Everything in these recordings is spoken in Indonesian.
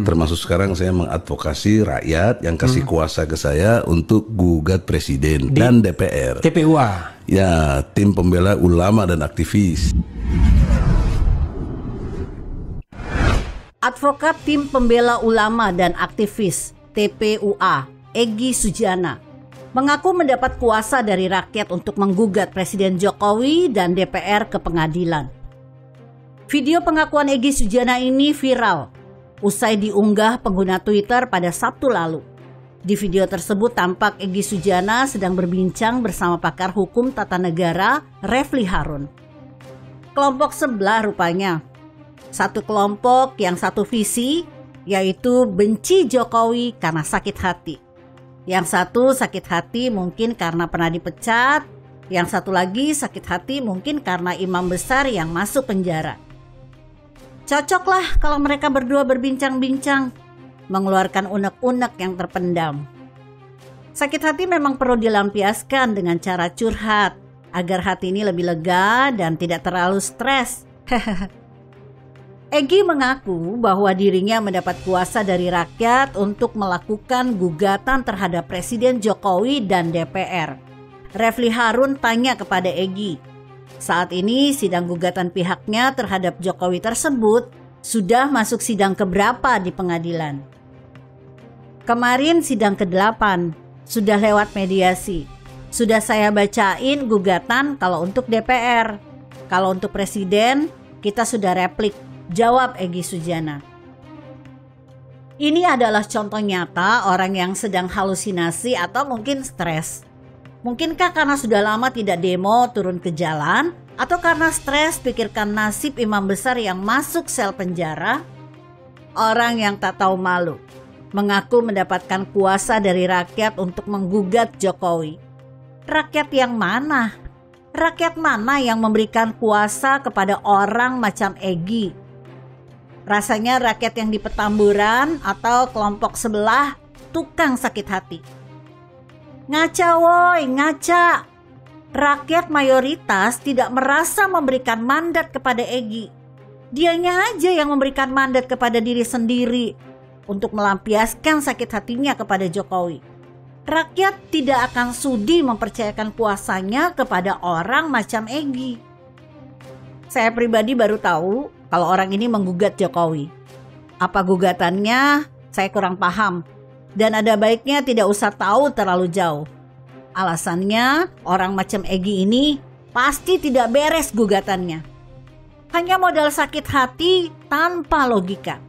Termasuk sekarang saya mengadvokasi rakyat yang kasih kuasa ke saya untuk gugat presiden dan DPR. TPUA. Ya, tim pembela ulama dan aktivis. Advokat tim pembela ulama dan aktivis TPUA, Egy Sujana, mengaku mendapat kuasa dari rakyat untuk menggugat Presiden Jokowi dan DPR ke pengadilan. Video pengakuan Egy Sujana ini viral usai diunggah pengguna Twitter pada Sabtu lalu. Di video tersebut tampak Egy Sujana sedang berbincang bersama pakar hukum tata negara Refli Harun. Kelompok sebelah rupanya. Satu kelompok yang satu visi, yaitu benci Jokowi karena sakit hati. Yang satu sakit hati mungkin karena pernah dipecat, yang satu lagi sakit hati mungkin karena imam besar yang masuk penjara. Cocoklah kalau mereka berdua berbincang-bincang, mengeluarkan unek-unek yang terpendam. Sakit hati memang perlu dilampiaskan dengan cara curhat, agar hati ini lebih lega dan tidak terlalu stres. Egy mengaku bahwa dirinya mendapat kuasa dari rakyat untuk melakukan gugatan terhadap Presiden Jokowi dan DPR. Refli Harun tanya kepada Egy, saat ini sidang gugatan pihaknya terhadap Jokowi tersebut sudah masuk sidang keberapa di pengadilan? Kemarin sidang ke-8, sudah lewat mediasi. Sudah saya bacain gugatan kalau untuk DPR. Kalau untuk Presiden, kita sudah replik. Jawab Egy Sujana. Ini adalah contoh nyata orang yang sedang halusinasi atau mungkin stres. Mungkinkah karena sudah lama tidak demo turun ke jalan, atau karena stres pikirkan nasib imam besar yang masuk sel penjara? Orang yang tak tahu malu mengaku mendapatkan kuasa dari rakyat untuk menggugat Jokowi. Rakyat yang mana? Rakyat mana yang memberikan kuasa kepada orang macam Egy? Rasanya rakyat yang di Petamburan atau kelompok sebelah tukang sakit hati. Ngaca woi, ngaca. Rakyat mayoritas tidak merasa memberikan mandat kepada Egy. Dianya aja yang memberikan mandat kepada diri sendiri untuk melampiaskan sakit hatinya kepada Jokowi. Rakyat tidak akan sudi mempercayakan kuasanya kepada orang macam Egy. Saya pribadi baru tahu kalau orang ini menggugat Jokowi. Apa gugatannya? Saya kurang paham. Dan ada baiknya tidak usah tahu terlalu jauh. Alasannya orang macam Egy ini pasti tidak beres gugatannya. Hanya modal sakit hati tanpa logika.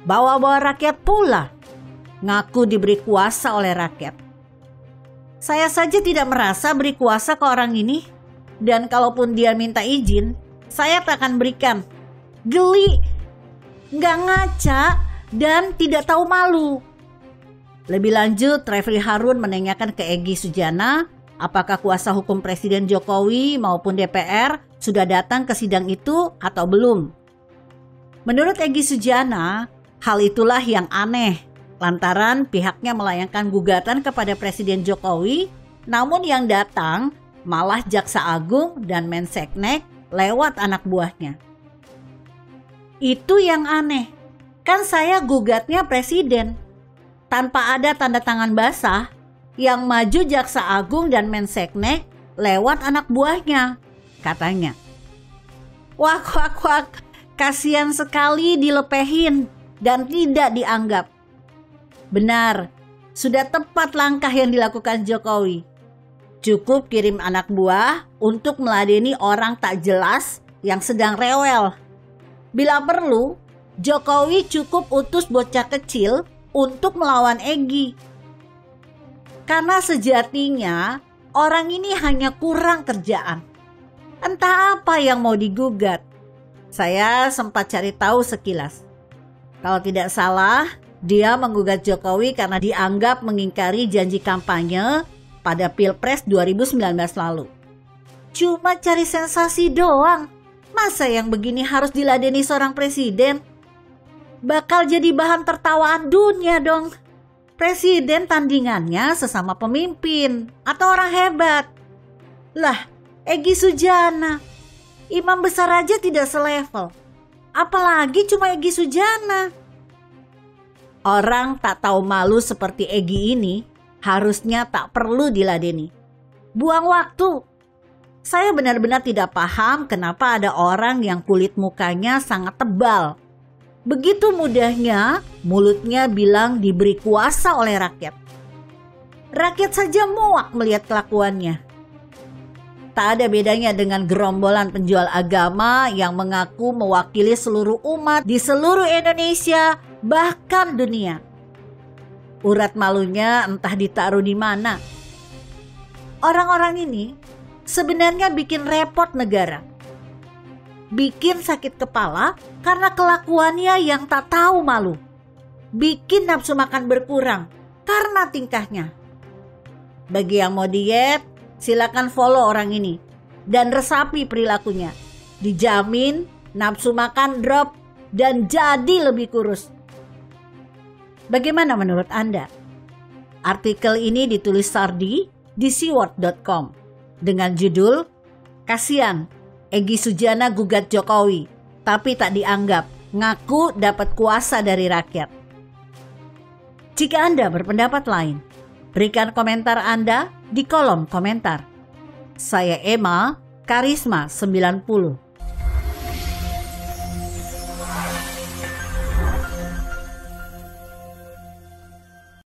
Bawa-bawa rakyat pula. Ngaku diberi kuasa oleh rakyat. Saya saja tidak merasa beri kuasa ke orang ini. Dan kalaupun dia minta izin, saya tak akan berikan. Geli, nggak ngaca, dan tidak tahu malu. Lebih lanjut, Refli Harun menanyakan ke Egy Sujana, apakah kuasa hukum Presiden Jokowi maupun DPR sudah datang ke sidang itu atau belum. Menurut Egy Sujana, hal itulah yang aneh, lantaran pihaknya melayangkan gugatan kepada Presiden Jokowi, namun yang datang malah Jaksa Agung dan Menseknek lewat anak buahnya. Itu yang aneh, kan saya gugatnya Presiden. Tanpa ada tanda tangan basah, yang maju Jaksa Agung dan Menseknek lewat anak buahnya, katanya. Wak, kasihan sekali dilepehin dan tidak dianggap. Benar, sudah tepat langkah yang dilakukan Jokowi. Cukup kirim anak buah untuk meladeni orang tak jelas yang sedang rewel. Bila perlu, Jokowi cukup utus bocah kecil untuk melawan Egy. Karena sejatinya orang ini hanya kurang kerjaan. Entah apa yang mau digugat. Saya sempat cari tahu sekilas. Kalau tidak salah, dia menggugat Jokowi karena dianggap mengingkari janji kampanye pada Pilpres 2019 lalu. Cuma cari sensasi doang. Masa yang begini harus diladeni seorang presiden? Bakal jadi bahan tertawaan dunia dong. Presiden tandingannya sesama pemimpin atau orang hebat. Lah, Egy Sujana, imam besar aja tidak selevel. Apalagi cuma Egy Sujana. Orang tak tahu malu seperti Egy ini harusnya tak perlu diladeni. Buang waktu. Saya benar-benar tidak paham kenapa ada orang yang kulit mukanya sangat tebal. Begitu mudahnya mulutnya bilang diberi kuasa oleh rakyat. Rakyat saja muak melihat kelakuannya. Tak ada bedanya dengan gerombolan penjual agama yang mengaku mewakili seluruh umat di seluruh Indonesia, bahkan dunia. Urat malunya entah ditaruh di mana. Orang-orang ini sebenarnya bikin repot negara. Bikin sakit kepala karena kelakuannya yang tak tahu malu. Bikin nafsu makan berkurang karena tingkahnya. Bagi yang mau diet, silakan follow orang ini dan resapi perilakunya. Dijamin nafsu makan drop dan jadi lebih kurus. Bagaimana menurut Anda? Artikel ini ditulis Sardi di seaworld.com dengan judul "Kasian, Egy Sujana gugat Jokowi, tapi tak dianggap, ngaku dapat kuasa dari rakyat." Jika Anda berpendapat lain, berikan komentar Anda di kolom komentar. Saya Emma, Karisma 90.